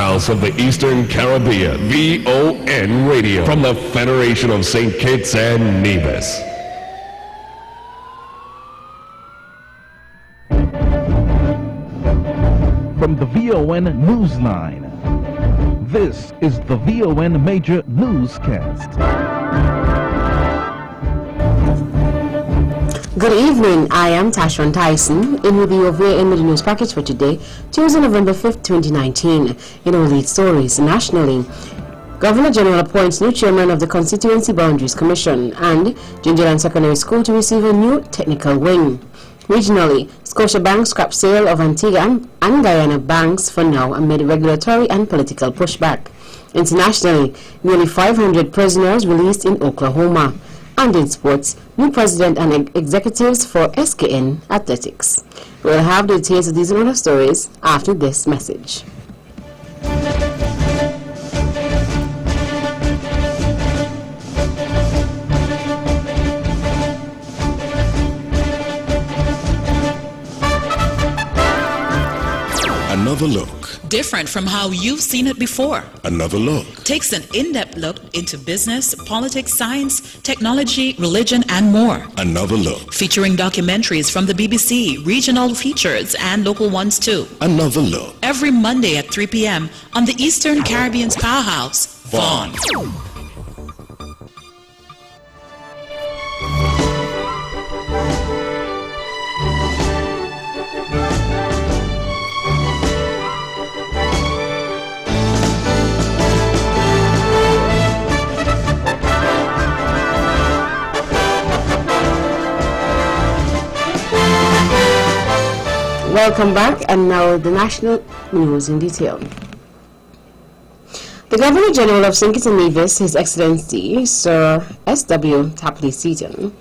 powerhouse of the Eastern Caribbean, VON Radio, from the Federation of St. Kitts and Nevis. From the VON Newsline, this is the VON Major Newscast. Good evening, I am Tashwan Tyson, in with your VON Major News package for today, Tuesday, November 5th, 2019. In our lead stories, nationally, Governor General appoints new chairman of the Constituency Boundaries Commission, and Gingerland Secondary School to receive a new technical wing. Regionally, Scotiabank scraps sale of Antigua and Guyana banks for now amid regulatory and political pushback. Internationally, nearly 500 prisoners released in Oklahoma. And in sports, new president and executives for SKN Athletics. We'll have the details of these and other stories after this message. Another look. Different from how you've seen it before. Another look. Takes an in-depth look into business, politics, science, technology, religion, and more. Another look. Featuring documentaries from the BBC, regional features, and local ones too. Another look. Every Monday at 3 p.m. on the Eastern Caribbean's powerhouse, VON. Welcome back, and now the national news in detail. The Governor General of St. Kitts and Nevis, His Excellency Sir S.W. Tapley Seaton,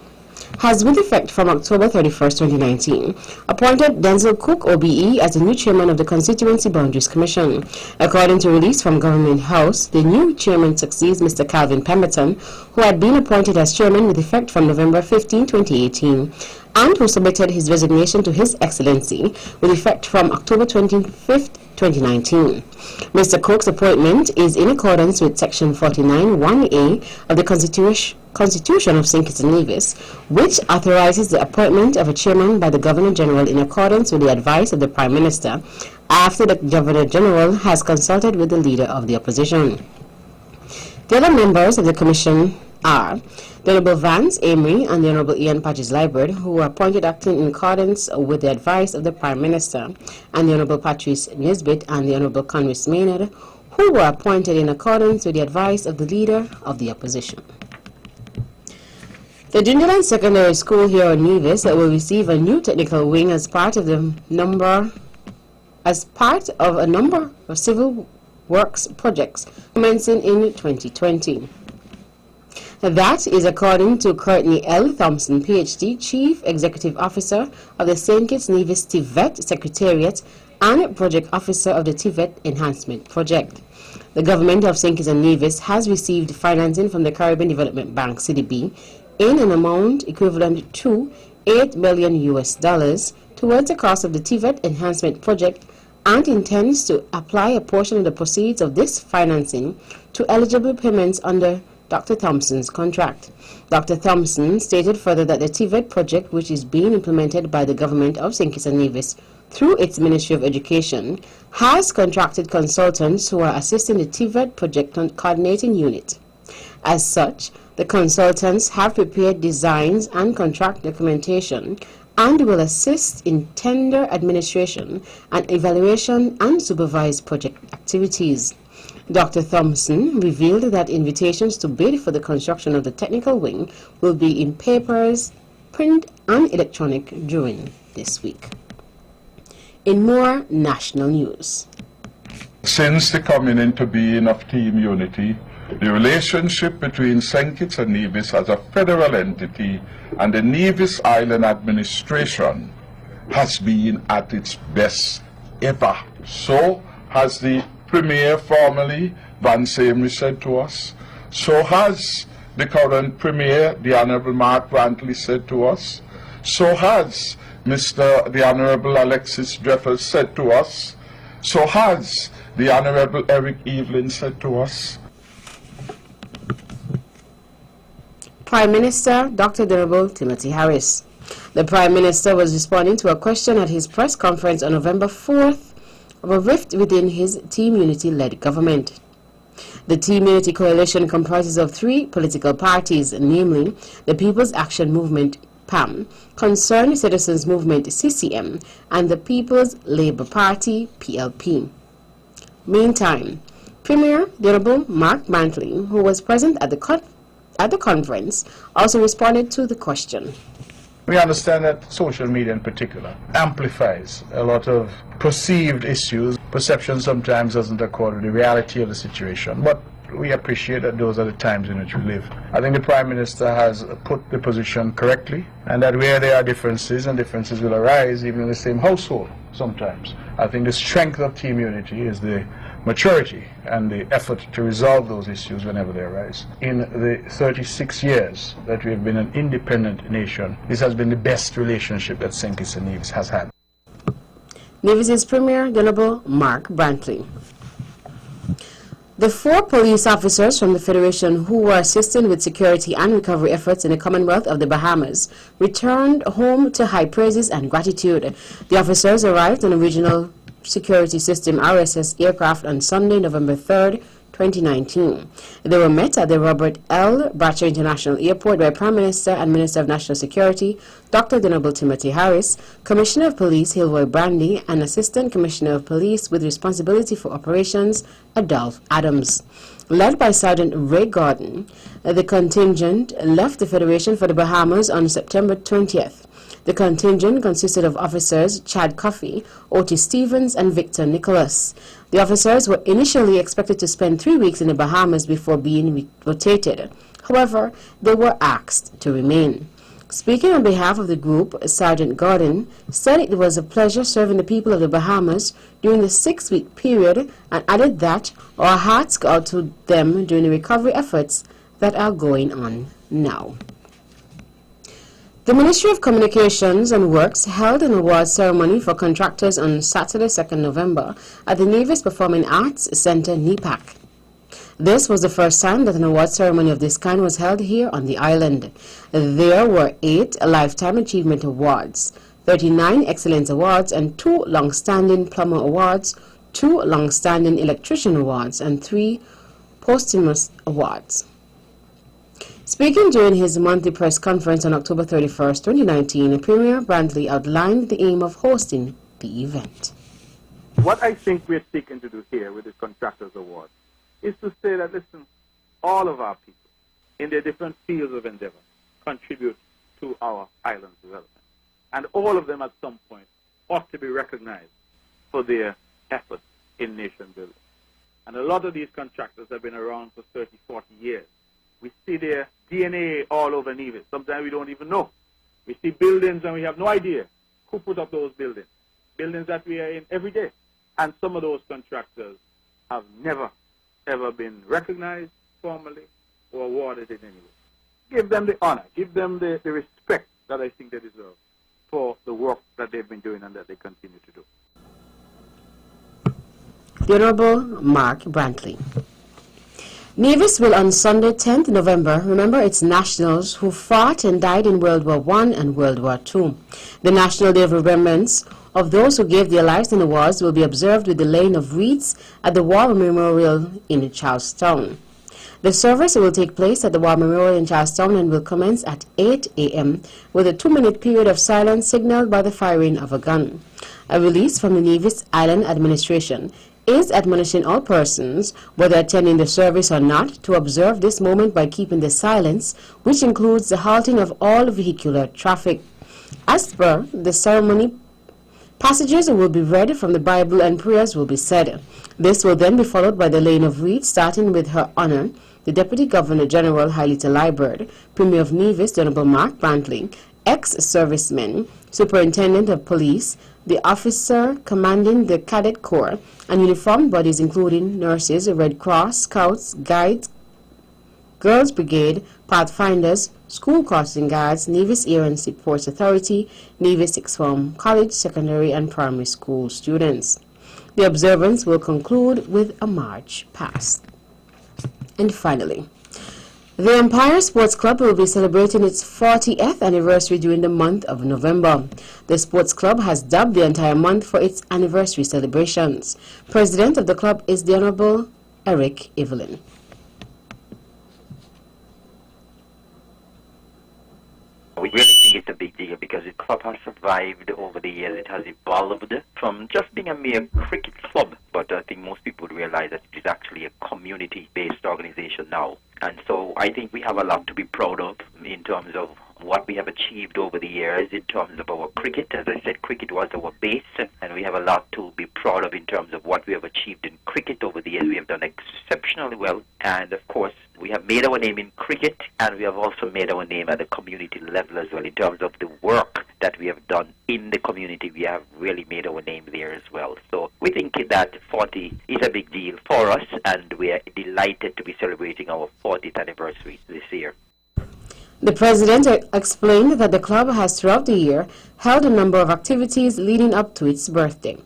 has, with effect from October 31st, 2019, appointed Denzel Cook, OBE, as the new chairman of the Constituency Boundaries Commission. According to release from Government House, the new chairman succeeds Mr. Calvin Pemberton, who had been appointed as chairman with effect from November 15, 2018, and who submitted his resignation to His Excellency with effect from October 25th, 2019. Mr. Cook's appointment is in accordance with Section 49(1)(a) of the Constitution of St. Kitts and Nevis, which authorizes the appointment of a chairman by the Governor General in accordance with the advice of the Prime Minister after the Governor General has consulted with the Leader of the Opposition. The other members of the Commission are the Honourable Vance Amory and the Honourable Ian Pages-Liburd, who were appointed acting in accordance with the advice of the Prime Minister, and the Honourable Patrice Nisbet and the Honourable Conris Maynard, who were appointed in accordance with the advice of the Leader of the Opposition. The Gingerland Secondary School here in Nevis will receive a new technical wing as part of a number of civil works projects commencing in 2020. That is according to Courtney L. Thompson, PhD, Chief Executive Officer of the St. Kitts Nevis TVET Secretariat and Project Officer of the TVET Enhancement Project. The Government of St. Kitts and Nevis has received financing from the Caribbean Development Bank, CDB, in an amount equivalent to $8 million towards the cost of the TVET Enhancement Project, and intends to apply a portion of the proceeds of this financing to eligible payments under Dr. Thompson's contract. Dr. Thompson stated further that the TVET project, which is being implemented by the Government of St. Kitts and Nevis through its Ministry of Education, has contracted consultants who are assisting the TVET project coordinating unit. As such, the consultants have prepared designs and contract documentation and will assist in tender administration and evaluation and supervise project activities. Dr. Thompson revealed that invitations to bid for the construction of the technical wing will be in papers, print, and electronic during this week. In more national news. Since the coming into being of Team Unity, the relationship between St. Kitts and Nevis as a federal entity and the Nevis Island administration has been at its best ever. So has the Premier formerly, Vance Amory, said to us. So has the current Premier, the Honourable Mark Brantley, said to us. So has the Honourable Alexis Dreffel said to us. So has the Honorable Eric Evelyn said to us, Prime Minister Dr. Honorable Timothy Harris. The Prime Minister was responding to a question at his press conference on November 4th of a rift within his Team Unity-led government. The Team Unity coalition comprises of 3 political parties, namely the People's Action Movement PAM, Concerned Citizens Movement CCM, and the People's Labour Party PLP. Meantime, Premier Honorable Mark Brantley, who was present at the conference, also responded to the question. We understand that social media in particular amplifies a lot of perceived issues. Perception sometimes doesn't accord with the reality of the situation, but we appreciate that those are the times in which we live. I think the Prime Minister has put the position correctly, and that where there are differences, and differences will arise even in the same household sometimes. I think the strength of Team Unity is the maturity and the effort to resolve those issues whenever they arise. In the 36 years that we have been an independent nation, this has been the best relationship that St. Kitts and Nevis has had. Nevis's Premier, Honorable Mark Brantley. The 4 police officers from the Federation who were assisting with security and recovery efforts in the Commonwealth of the Bahamas returned home to high praises and gratitude. The officers arrived on a regional security system RSS aircraft on Sunday, November 3rd, 2019. They were met at the Robert L. Bratcher International Airport by Prime Minister and Minister of National Security, Dr. Honorable Timothy Harris, Commissioner of Police Hilroy Brandy, and Assistant Commissioner of Police with responsibility for operations, Adolph Adams. Led by Sergeant Ray Gordon, the contingent left the Federation for the Bahamas on September 20th. The contingent consisted of officers Chad Coffey, Otis Stevens, and Victor Nicholas. The officers were initially expected to spend 3 weeks in the Bahamas before being rotated. However, they were asked to remain. Speaking on behalf of the group, Sergeant Gordon said it was a pleasure serving the people of the Bahamas during the 6-week period, and added that our hearts go out to them during the recovery efforts that are going on now. The Ministry of Communications and Works held an award ceremony for contractors on Saturday, 2nd November at the Nevis Performing Arts Centre, NEPAC. This was the first time that an award ceremony of this kind was held here on the island. There were 8 Lifetime Achievement Awards, 39 Excellence Awards, and 2 Long-Standing Plumber Awards, 2 Long-Standing Electrician Awards, and 3 Posthumous Awards. Speaking during his monthly press conference on October 31st, 2019, Premier Brantley outlined the aim of hosting the event. What I think we're seeking to do here with this Contractors Award is to say that, listen, all of our people in their different fields of endeavor contribute to our island's development. And all of them at some point ought to be recognized for their efforts in nation building. And a lot of these contractors have been around for 30, 40 years. We see their DNA all over Nevis. Sometimes we don't even know. We see buildings and we have no idea who put up those buildings. Buildings that we are in every day. And some of those contractors have never, ever been recognized formally or awarded in any way. Give them the honor. Give them the respect that I think they deserve for the work that they've been doing and that they continue to do. The Honorable Mark Brantley. Nevis will on Sunday, 10th November, remember its nationals who fought and died in World War I and World War II. The National Day of Remembrance of those who gave their lives in the wars will be observed with the laying of wreaths at the War Memorial in Charlestown. The service will take place at the War Memorial in Charlestown and will commence at 8 a.m. with a 2-minute period of silence signaled by the firing of a gun. A release from the Nevis Island Administration is admonishing all persons, whether attending the service or not, to observe this moment by keeping the silence, which includes the halting of all vehicular traffic. As per the ceremony, passages will be read from the Bible and prayers will be said. This will then be followed by the laying of wreaths, starting with Her Honor, the Deputy Governor General Hailita Liburd, Premier of Nevis, the Honorable Mark Brantley, ex-servicemen, Superintendent of Police, the officer commanding the Cadet Corps, and uniformed bodies including nurses, Red Cross, Scouts, Guides, Girls Brigade, Pathfinders, School Crossing Guards, Nevis Air and Seaports Authority, Nevis Sixth Form College, Secondary and Primary School students. The observance will conclude with a march past. And finally, the Empire Sports Club will be celebrating its 40th anniversary during the month of November. The sports club has dubbed the entire month for its anniversary celebrations. President of the club is the Honorable Eric Evelyn. We really think it's a big deal because the club has survived over the years. It has evolved from just being a mere cricket club, but I think most people would realize that it is actually a community-based organization now. And so I think we have a lot to be proud of in terms of what we have achieved over the years in terms of our cricket. As I said, cricket was our base, and we have a lot to be proud of in terms of what we have achieved in cricket over the years. We have done exceptionally well, and of course, we have made our name in cricket, and we have also made our name at the community level as well. In terms of the work that we have done in the community, we have really made our name there as well. So we think that 40 is a big deal for us, and we are delighted to be celebrating our 40th anniversary this year. The president explained that the club has throughout the year held a number of activities leading up to its birthday.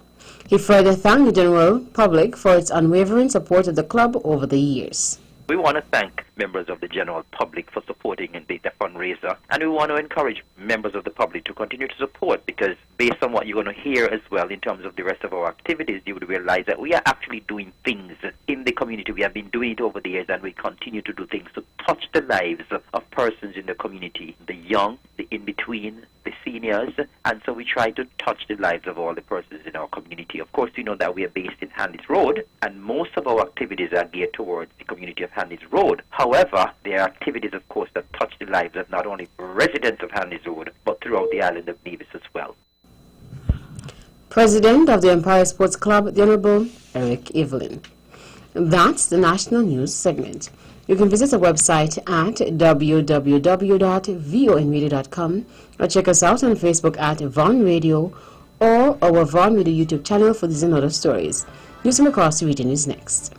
He further thanked the general public for its unwavering support of the club over the years. We want to thank members of the general public for supporting in the fundraiser, and we want to encourage members of the public to continue to support, because based on what you're going to hear as well in terms of the rest of our activities, you would realize that we are actually doing things in the community. We have been doing it over the years, and we continue to do things to touch the lives of persons in the community, the young, the in-between, the seniors, and so we try to touch the lives of all the persons in our community. Of course, you know that we are based in Handys Road, and most of our activities are geared towards the community of Handys Road. However, there are activities, of course, that touch the lives of not only residents of Handys Road, but throughout the island of Nevis as well. President of the Empire Sports Club, the Honorable Eric Evelyn. That's the national news segment. You can visit our website at www.vonradio.com or check us out on Facebook at Von Radio or our Von Radio YouTube channel for these and other stories. News from across the region is next.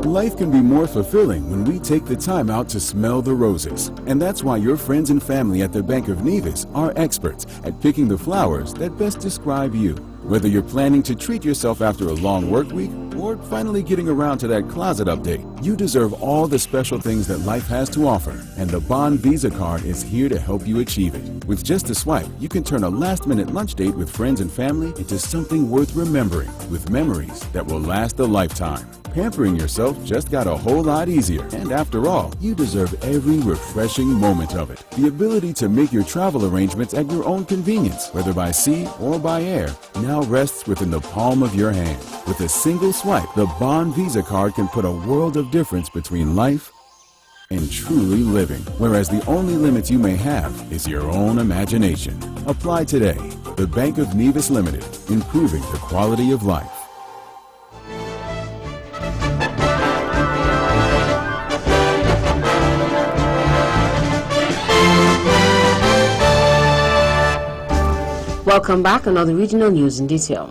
Life can be more fulfilling when we take the time out to smell the roses. And that's why your friends and family at the Bank of Nevis are experts at picking the flowers that best describe you. Whether you're planning to treat yourself after a long work week or finally getting around to that closet update, you deserve all the special things that life has to offer. And the Bond Visa card is here to help you achieve it. With just a swipe, you can turn a last-minute lunch date with friends and family into something worth remembering, with memories that will last a lifetime. Pampering yourself just got a whole lot easier. And after all, you deserve every refreshing moment of it. The ability to make your travel arrangements at your own convenience, whether by sea or by air, now rests within the palm of your hand. With a single swipe, the Bond Visa card can put a world of difference between life and truly living. Whereas the only limit you may have is your own imagination. Apply today. The Bank of Nevis Limited, improving the quality of life. Welcome back. Another regional news in detail.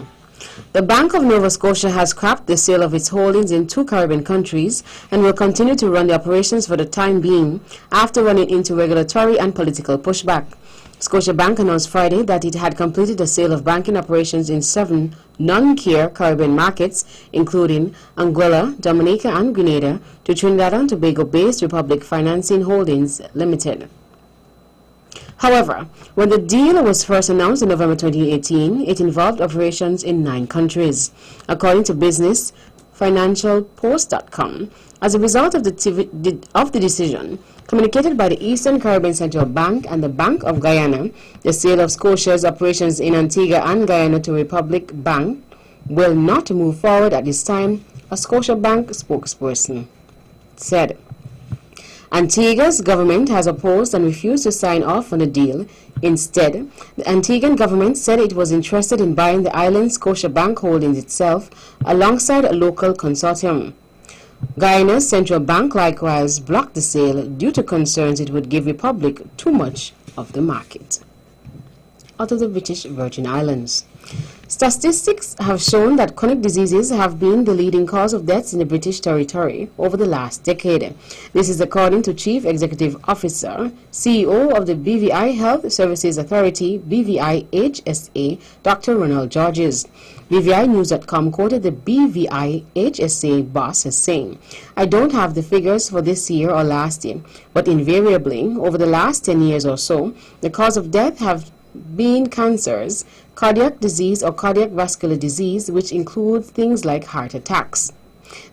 The Bank of Nova Scotia has scrapped the sale of its holdings in 2 Caribbean countries and will continue to run the operations for the time being after running into regulatory and political pushback. Scotiabank announced Friday that it had completed the sale of banking operations in 7 non-CARE Caribbean markets, including Anguilla, Dominica, and Grenada, to Trinidad and Tobago-based Republic Financing Holdings Limited. However, when the deal was first announced in November 2018, it involved operations in 9 countries, according to BusinessFinancialPost.com. As a result of the decision, communicated by the Eastern Caribbean Central Bank and the Bank of Guyana, the sale of Scotia's operations in Antigua and Guyana to Republic Bank will not move forward at this time, a Scotiabank spokesperson said. Antigua's government has opposed and refused to sign off on the deal. Instead, the Antiguan government said it was interested in buying the island's Scotiabank holdings itself alongside a local consortium. Guyana's central bank likewise blocked the sale due to concerns it would give Republic too much of the market. Out of the British Virgin Islands. Statistics have shown that chronic diseases have been the leading cause of deaths in the British territory over the last decade. This is according to Chief Executive Officer, CEO of the BVI Health Services Authority, BVI HSA, Dr. Ronald Georges. BVInews.com quoted the BVI HSA boss as saying, "I don't have the figures for this year or last year, but invariably, over the last 10 years or so, the cause of death have been cancers, cardiac disease or cardiac vascular disease, which includes things like heart attacks."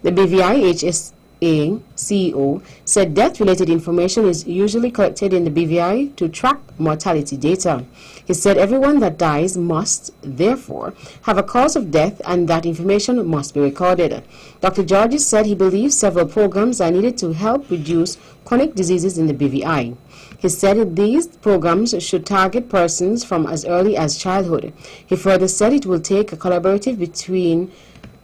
The BVI HSA CEO said death-related information is usually collected in the BVI to track mortality data. He said everyone that dies must, therefore, have a cause of death and that information must be recorded. Dr. Georges said he believes several programs are needed to help reduce chronic diseases in the BVI. He said these programs should target persons from as early as childhood. He further said it will take a collaborative between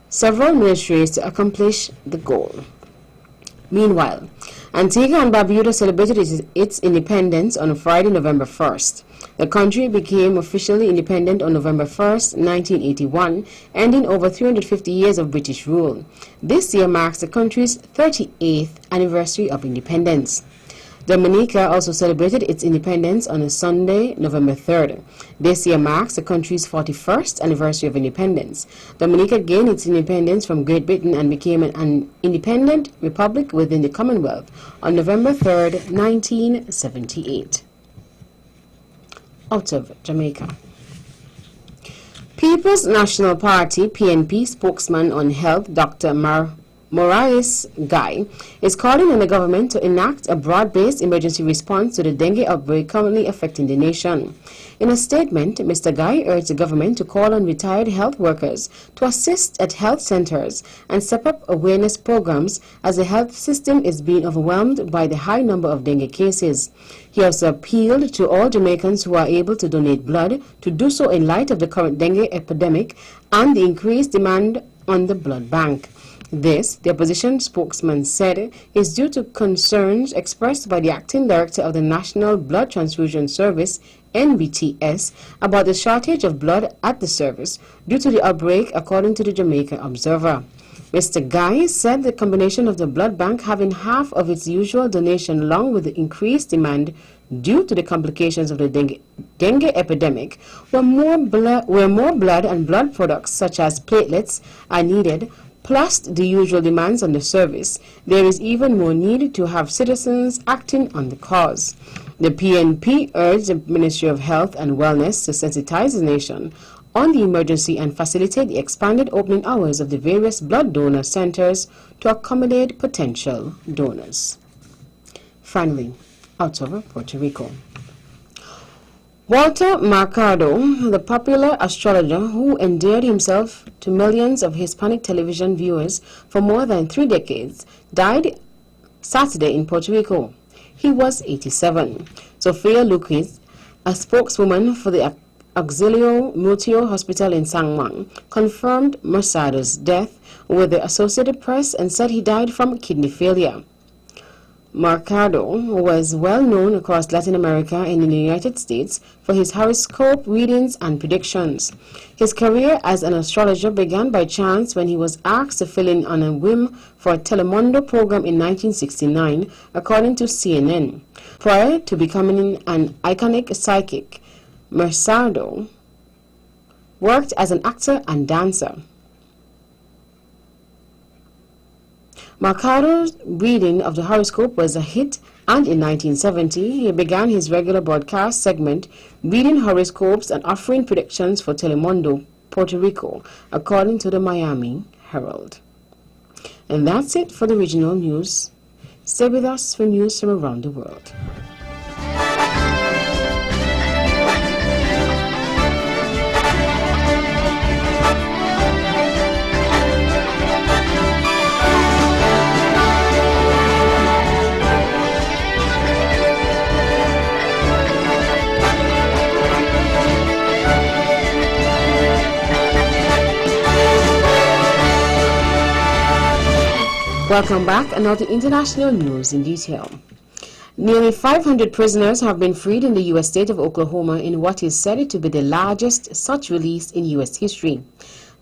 several ministries to accomplish the goal. Meanwhile, Antigua and Barbuda celebrated its independence on Friday, November 1st. The country became officially independent on November 1st, 1981, ending over 350 years of British rule. This year marks the country's 38th anniversary of independence. Dominica also celebrated its independence on a Sunday, November 3rd. This year marks the country's 41st anniversary of independence. Dominica gained its independence from Great Britain and became an independent republic within the Commonwealth on November 3rd, 1978. Out of Jamaica. People's National Party, PNP, spokesman on health, Dr. Maurice Guy, is calling on the government to enact a broad-based emergency response to the dengue outbreak currently affecting the nation. In a statement, Mr. Guy urged the government to call on retired health workers to assist at health centers and step up awareness programs as the health system is being overwhelmed by the high number of dengue cases. He also appealed to all Jamaicans who are able to donate blood to do so in light of the current dengue epidemic and the increased demand on the blood bank. This, the opposition spokesman said, is due to concerns expressed by the acting director of the National Blood Transfusion Service, NBTS, about the shortage of blood at the service due to the outbreak, according to the Jamaica Observer. Mr. Guy said the combination of the blood bank having half of its usual donation along with the increased demand due to the complications of the dengue epidemic, where more blood and blood products such as platelets are needed, plus the usual demands on the service, there is even more need to have citizens acting on the cause. The PNP urged the Ministry of Health and Wellness to sensitize the nation on the emergency and facilitate the expanded opening hours of the various blood donor centers to accommodate potential donors. Finally, out of Puerto Rico. Walter Mercado, the popular astrologer who endeared himself to millions of Hispanic television viewers for more than 3 decades, died Saturday in Puerto Rico. He was 87. Sofia Luquez, a spokeswoman for the Auxilio Mutuo Hospital in San Juan, confirmed Mercado's death with the Associated Press and said he died from kidney failure. Mercado was well known across Latin America and in the United States for his horoscope readings and predictions. His career as an astrologer began by chance when he was asked to fill in on a whim for a Telemundo program in 1969, according to CNN. Prior to becoming an iconic psychic, Mercado worked as an actor and dancer. Mercado's reading of the horoscope was a hit, and in 1970 he began his regular broadcast segment reading horoscopes and offering predictions for Telemundo, Puerto Rico, according to the Miami Herald. And that's it for the regional news. Stay with us for news from around the world. Welcome back, and now to international news in detail. Nearly 500 prisoners have been freed in the U.S. state of Oklahoma in what is said to be the largest such release in U.S. history.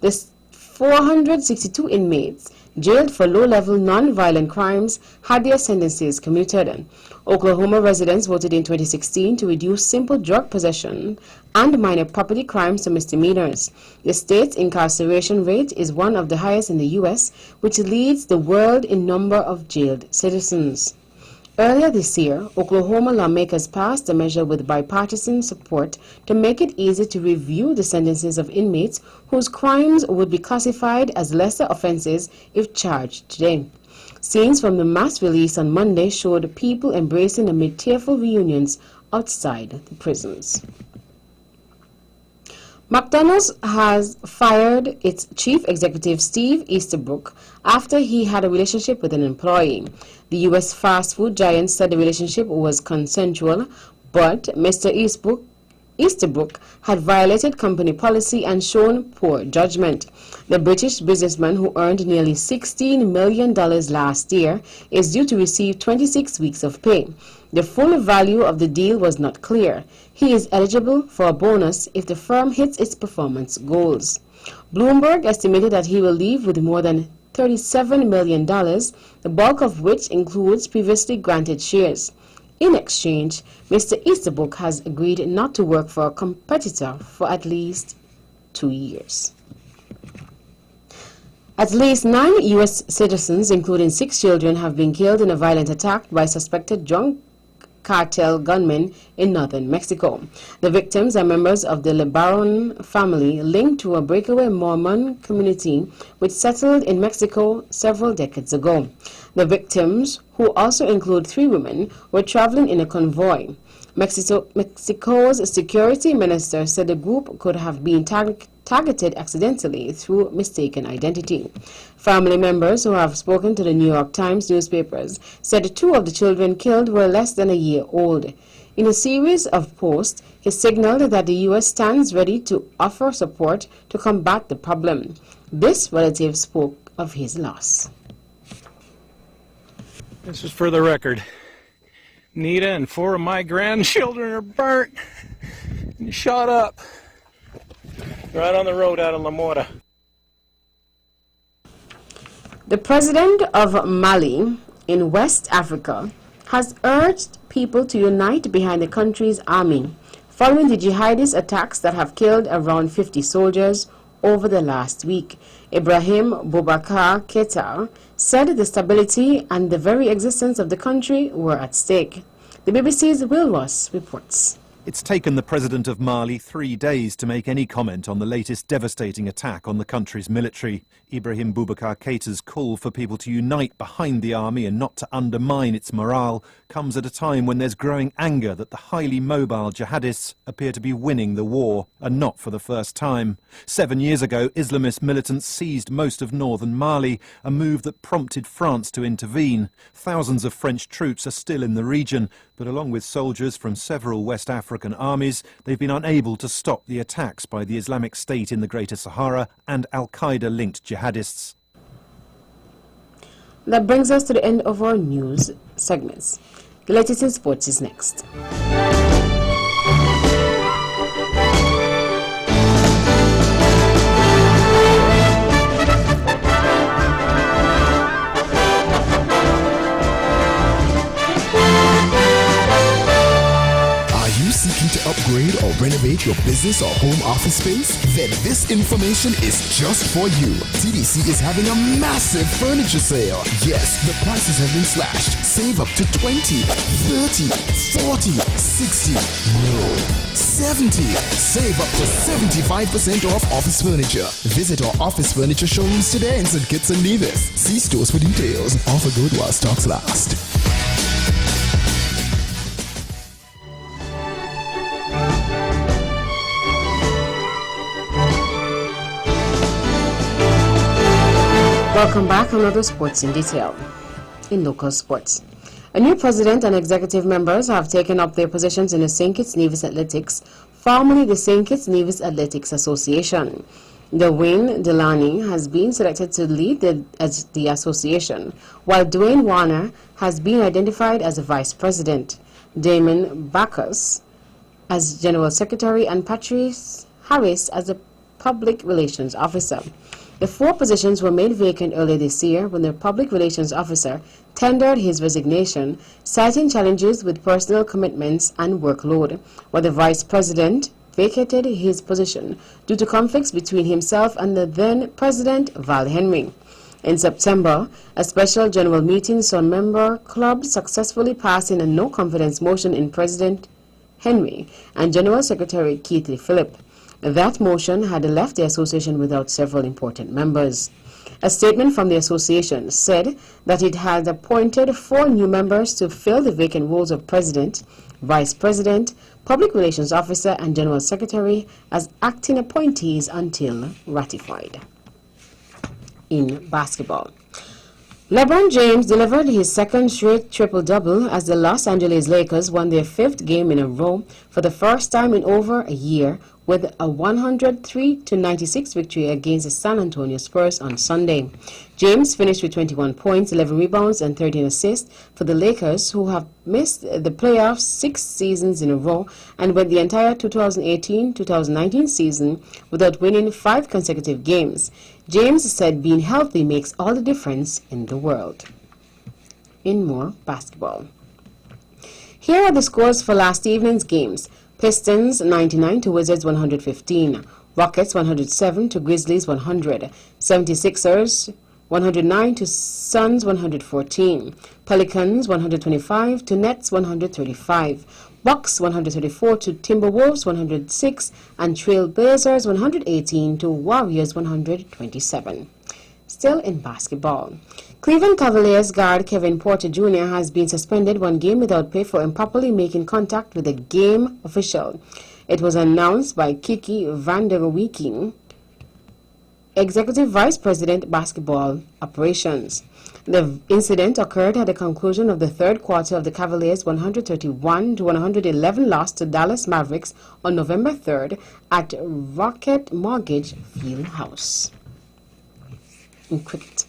The 462 inmates jailed for low-level non-violent crimes had their sentences commuted. Oklahoma residents voted in 2016 to reduce simple drug possession and minor property crimes to misdemeanors. The state's incarceration rate is one of the highest in the U.S., which leads the world in number of jailed citizens. Earlier this year, Oklahoma lawmakers passed a measure with bipartisan support to make it easy to review the sentences of inmates whose crimes would be classified as lesser offenses if charged today. Scenes from the mass release on Monday showed people embracing amid tearful reunions outside the prisons. McDonald's has fired its chief executive Steve Easterbrook after he had a relationship with an employee. The U.S. fast food giant said the relationship was consensual, but Mr. Easterbrook had violated company policy and shown poor judgment. The British businessman, who earned nearly $16 million last year, is due to receive 26 weeks of pay. The full value of the deal was not clear. He is eligible for a bonus if the firm hits its performance goals. Bloomberg estimated that he will leave with more than $37 million, the bulk of which includes previously granted shares. In exchange, Mr. Easterbrook has agreed not to work for a competitor for at least 2 years. At least 9 U.S. citizens, including 6 children, have been killed in a violent attack by suspected drug cartel gunmen in northern Mexico. The victims are members of the LeBaron family linked to a breakaway Mormon community which settled in Mexico several decades ago. The victims, who also include 3 women, were traveling in a convoy. Mexico's security minister said the group could have been targeted accidentally through mistaken identity. Family members who have spoken to the New York Times newspapers said 2 of the children killed were less than a year old. In a series of posts, he signaled that the U.S. stands ready to offer support to combat the problem. This relative spoke of his loss. This is for the record. Nita and 4 of my grandchildren are burnt and shot up right on the road out of La Mora. The president of Mali in West Africa has urged people to unite behind the country's army following the jihadist attacks that have killed around 50 soldiers over the last week. Ibrahim Boubacar Keita said the stability and the very existence of the country were at stake. The BBC's Will Ross reports. It's taken the president of Mali 3 days to make any comment on the latest devastating attack on the country's military. Ibrahim Boubacar Keita's call for people to unite behind the army and not to undermine its morale comes at a time when there's growing anger that the highly mobile jihadists appear to be winning the war, and not for the first time. 7 years ago, Islamist militants seized most of northern Mali, a move that prompted France to intervene. Thousands of French troops are still in the region, but along with soldiers from several West African armies, they've been unable to stop the attacks by the Islamic State in the Greater Sahara and Al-Qaeda-linked jihadists. That brings us to the end of our news segments. The latest in sports is next. Seeking to upgrade or renovate your business or home office space? Then this information is just for you. TDC is having a massive furniture sale. Yes, the prices have been slashed. Save up to 20, 30, 40, 60, no, 70. Save up to 75% off office furniture. Visit our office furniture showrooms today in St. Kitts and Nevis. See stores for details. Offer good while stocks last. Welcome back on Other Sports in Detail. In local sports, a new president and executive members have taken up their positions in the St. Kitts Nevis Athletics, formerly the St. Kitts Nevis Athletics Association. Dwayne Delaney has been selected to lead the association, while Dwayne Warner has been identified as a vice president, Damon Bacchus as general secretary, and Patrice Harris as a public relations officer. The 4 positions were made vacant earlier this year when the public relations officer tendered his resignation, citing challenges with personal commitments and workload, while the vice president vacated his position due to conflicts between himself and the then President Val Henry. In September, a special general meeting saw member clubs successfully passing a no-confidence motion in President Henry and General Secretary Keith Phillip. That motion had left the association without several important members. A statement from the association said that it had appointed 4 new members to fill the vacant roles of President, Vice President, Public Relations Officer, and General Secretary as acting appointees until ratified. In basketball, LeBron James delivered his second straight triple-double as the Los Angeles Lakers won their 5th game in a row for the first time in over a year with a 103-96 victory against the San Antonio Spurs on Sunday. James finished with 21 points, 11 rebounds, and 13 assists for the Lakers, who have missed the playoffs 6 seasons in a row and went the entire 2018-2019 season without winning 5 consecutive games. James said being healthy makes all the difference in the world. In more basketball, here are the scores for last evening's games. Pistons 99 to Wizards 115, Rockets 107 to Grizzlies 100, 76ers 109 to Suns 114, Pelicans 125 to Nets 135, Bucks 134 to Timberwolves 106, and Trailblazers 118 to Warriors 127. Still in basketball, Cleveland Cavaliers guard Kevin Porter Jr. has been suspended 1 game without pay for improperly making contact with a game official. It was announced by Kiki Vanderweeking, Executive Vice President, Basketball Operations. The incident occurred at the conclusion of the 3rd quarter of the Cavaliers' 131-111 loss to Dallas Mavericks on November 3rd at Rocket Mortgage Fieldhouse. In cricket,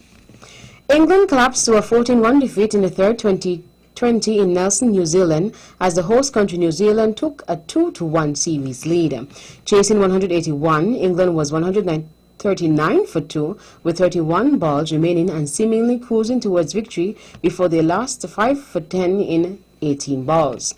England collapsed to a 14-1 defeat in the third 2020 in Nelson, New Zealand, as the host country New Zealand took a 2-1 series lead. Chasing 181, England was 139 for 2 with 31 balls remaining and seemingly cruising towards victory before they lost 5 for 10 in 18 balls.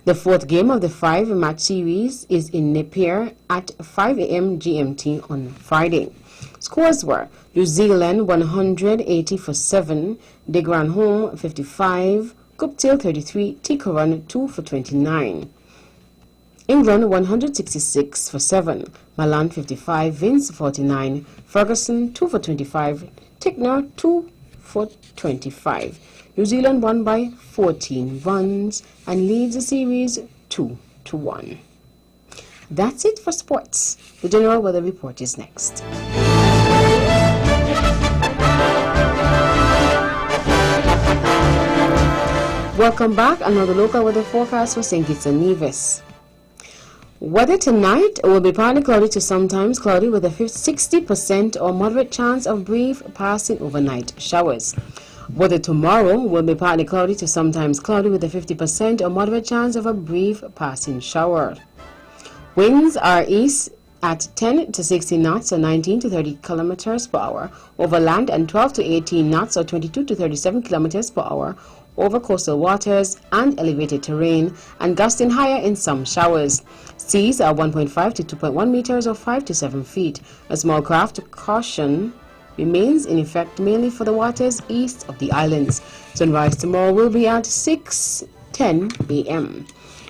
The 4th game of the 5-match series is in Napier at 5 a.m. GMT on Friday. Scores were New Zealand 180 for 7, De Granholm 55, Guptill 33, Tikaran 2 for 29. England 166 for 7, Malan 55, Vince 49, Ferguson 2 for 25, Tickner 2 for 25. New Zealand won by 14 runs and leads the series 2-1. That's it for sports. The General Weather Report is next. Welcome back. Another local weather forecast for St. Kitts and Nevis. Weather tonight will be partly cloudy to sometimes cloudy with a 60% or moderate chance of brief passing overnight showers. Weather tomorrow will be partly cloudy to sometimes cloudy with a 50% or moderate chance of a brief passing shower. Winds are east at 10 to 16 knots or 19 to 30 kilometers per hour over land, and 12 to 18 knots or 22 to 37 kilometers per hour over coastal waters and elevated terrain, and gusting higher in some showers. Seas are 1.5 to 2.1 meters or 5 to 7 feet. A small craft caution remains in effect mainly for the waters east of the islands. Sunrise tomorrow will be at 6:10 a.m.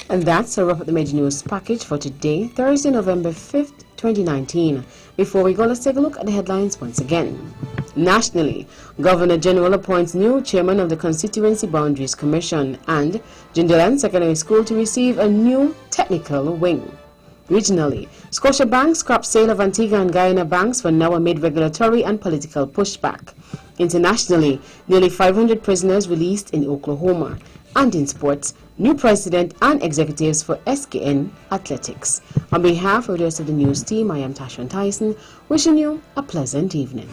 And that's a wrap up the major news package for today, Thursday, November 5th, 2019. Before we go, let's take a look at the headlines once again. Nationally, Governor General appoints new chairman of the Constituency Boundaries Commission, and Jindaland Secondary School to receive a new technical wing. Regionally, Scotiabank scraps sale of Antigua and Guyana banks for now amid regulatory and political pushback. Internationally, nearly 500 prisoners released in Oklahoma. And in sports, new president and executives for SKN Athletics. On behalf of the rest of the news team, I am Tashon Tyson, wishing you a pleasant evening.